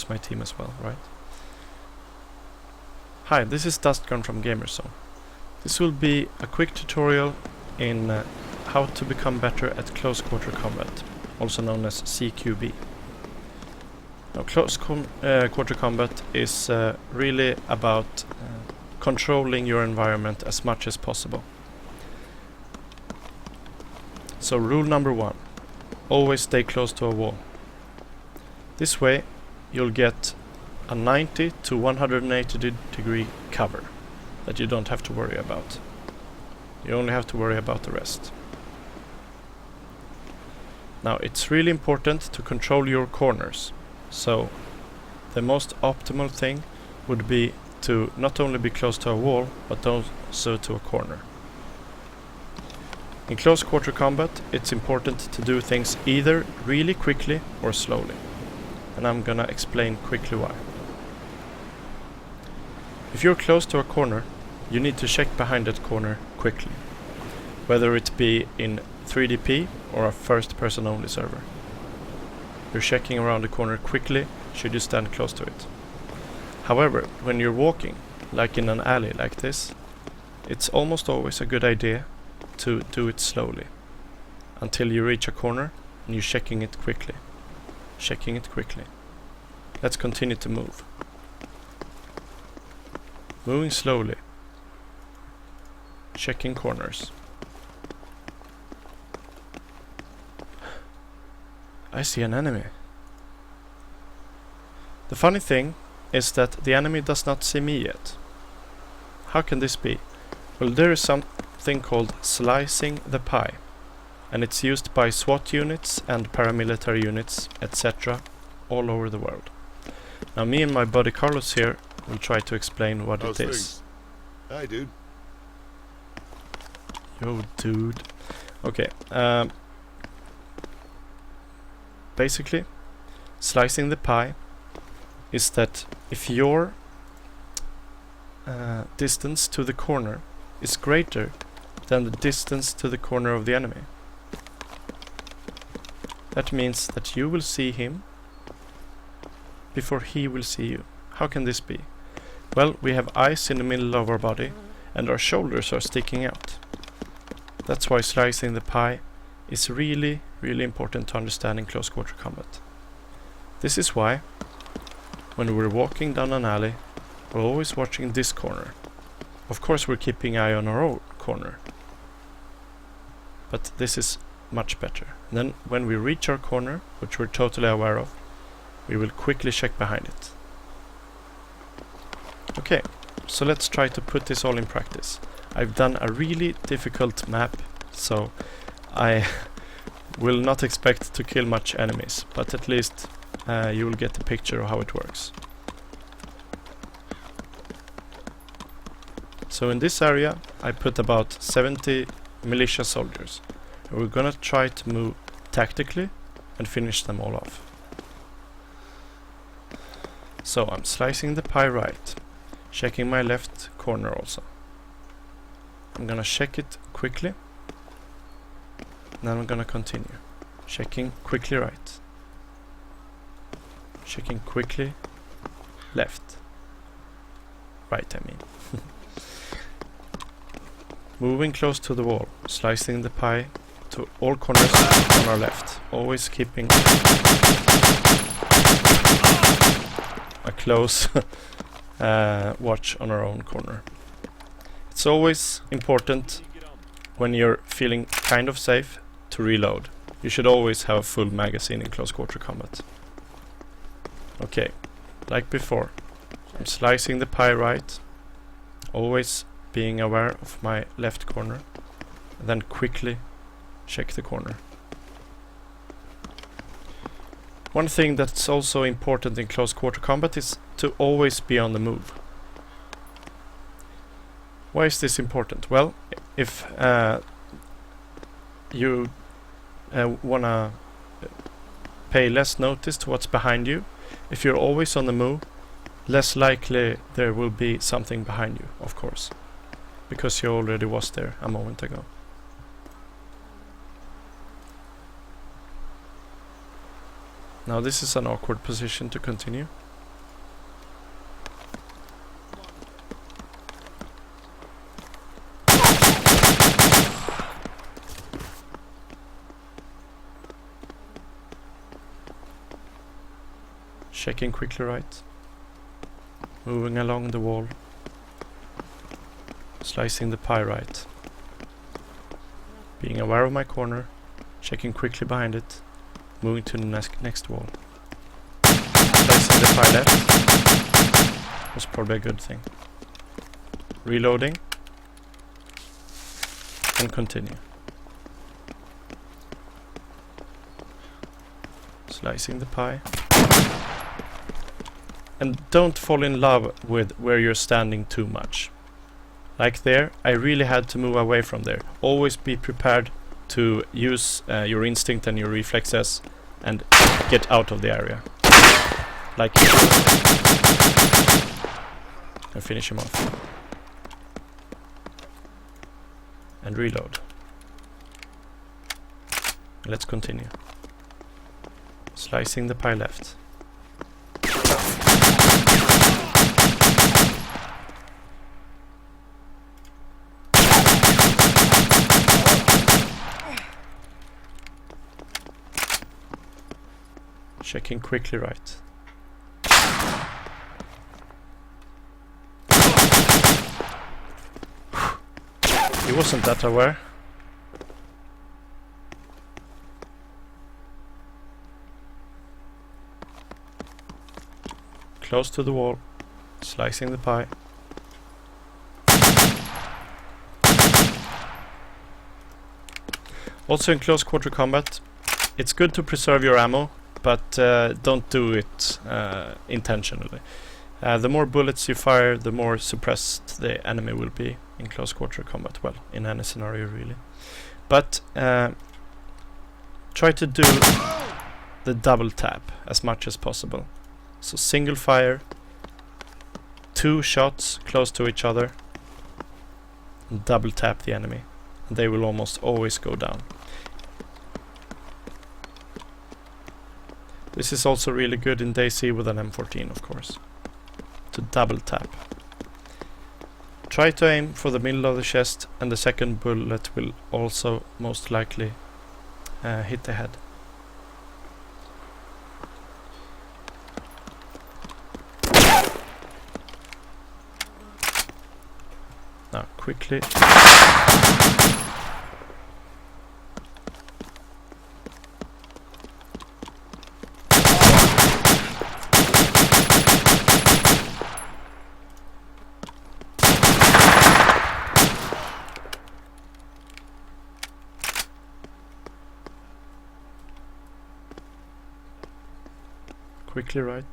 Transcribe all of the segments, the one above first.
supports my team as well, right? Hi, this is Dustgun from Gamerzone. This will be a quick tutorial in how to become better at close quarter combat, also known as CQB. Now, close quarter combat is really about controlling your environment as much as possible. So rule number 1, always stay close to a wall. This way you'll get a 90 to 180 degree cover that you don't have to worry about. You only have to worry about the rest. Now it's really important to control your corners. So the most optimal thing would be to not only be close to a wall, but also to a corner. In close quarter combat, it's important to do things either really quickly or slowly. And I'm gonna explain quickly why. If you're close to a corner, you need to check behind that corner quickly, whether it be in 3DP or a first-person only server. You're checking around the corner quickly should you stand close to it. However, when you're walking, like in an alley like this, it's almost always a good idea to do it slowly until you reach a corner and you're checking it quickly. Checking it quickly. Let's continue to move. Moving slowly. Checking corners. I see an enemy. The funny thing is that the enemy does not see me yet. How can this be? Well, there is something called slicing the pie, and it's used by SWAT units and paramilitary units, etc. all over the world. Now me and my buddy Carlos here will try to explain what it is. Hi, dude. Yo, dude. Okay, basically, slicing the pie is that if your distance to the corner is greater than the distance to the corner of the enemy, that means that you will see him before he will see you. How can this be? Well, we have eyes in the middle of our body and our shoulders are sticking out. That's why slicing the pie is really, really important to understand in close quarter combat. This is why when we're walking down an alley, we're always watching this corner. Of course we're keeping an eye on our own corner, but this is much better. And then when we reach our corner, which we're totally aware of, we will quickly check behind it. Okay, so let's try to put this all in practice. I've done a really difficult map, so I will not expect to kill much enemies, but at least you will get the picture of how it works. So in this area I put about 70 militia soldiers, and we're gonna try to move tactically and finish them all off. So I'm slicing the pie right, checking my left corner also. I'm gonna check it quickly, then I'm gonna continue. Checking quickly right. Checking quickly left. Right, I mean. Moving close to the wall, slicing the pie to all corners on our left. Always keeping a close watch on our own corner. It's always important when you're feeling kind of safe to reload. You should always have a full magazine in close quarter combat. Okay, like before, I'm slicing the pie right, always being aware of my left corner, and then quickly check the corner. One thing that's also important in close quarter combat is to always be on the move. Why is this important? Well, if you wanna pay less notice to what's behind you, if you're always on the move, less likely there will be something behind you, of course, because you already was there a moment ago. Now this is an awkward position to continue. Checking quickly right. Moving along the wall. Slicing the pie right. Being aware of my corner. Checking quickly behind it. Moving to the next wall. Slicing the pie left. Was probably a good thing. Reloading. And continue. Slicing the pie. And don't fall in love with where you're standing too much. Like there, I really had to move away from there. Always be prepared to use your instinct and your reflexes and get out of the area. Like and finish him off. And reload. Let's continue. Slicing the pie left. Checking quickly right. He wasn't that aware. Close to the wall, slicing the pie. Also in close quarter combat, it's good to preserve your ammo, but don't do it intentionally. The more bullets you fire, the more suppressed the enemy will be in close quarter combat. Well, in any scenario really. But try to do the double tap as much as possible. So single fire, 2 shots close to each other, and double tap the enemy. And they will almost always go down. This is also really good in DayZ with an M14, of course, to double tap. Try to aim for the middle of the chest, and the second bullet will also most likely hit the head. Now, quickly. Quickly right.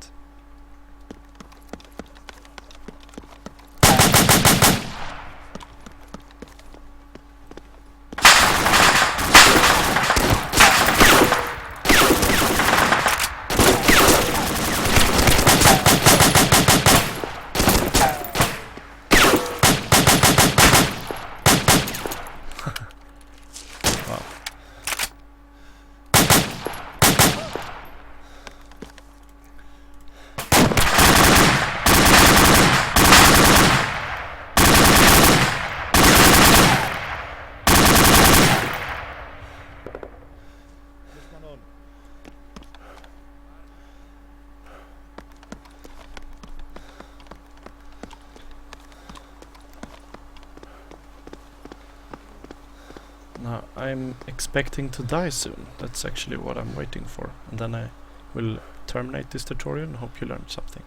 Wow. Now I'm expecting to die soon. That's actually what I'm waiting for. And then I will terminate this tutorial and hope you learned something.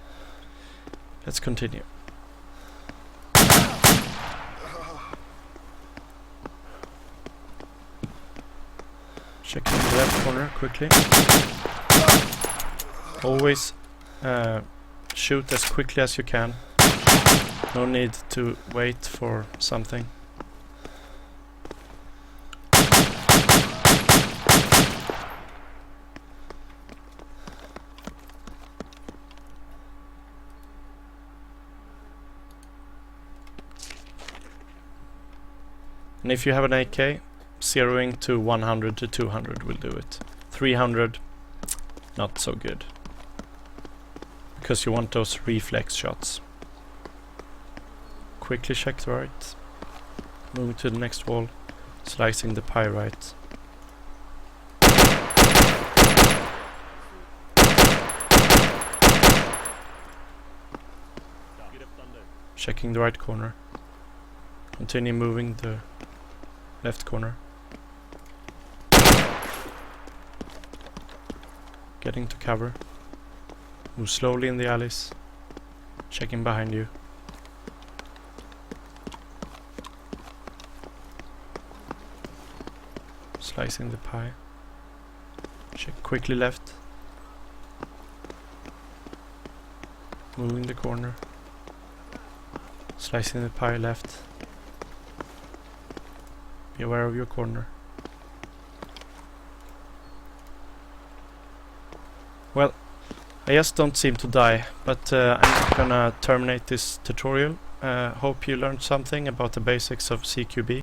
Let's continue. Checking the left corner quickly. Always shoot as quickly as you can. No need to wait for something. And if you have an AK, zeroing to 100 to 200 will do it. 300, not so good. Because you want those reflex shots. Quickly check the right. Moving to the next wall. Slicing the pie right. checking the right corner. Continue moving the left corner. Getting to cover. Move slowly in the alleys. Checking behind you. Slicing the pie. Check quickly left. Moving the corner. Slicing the pie left. Be aware of your corner. Well, I just don't seem to die, but I'm gonna terminate this tutorial. Hope you learned something about the basics of CQB.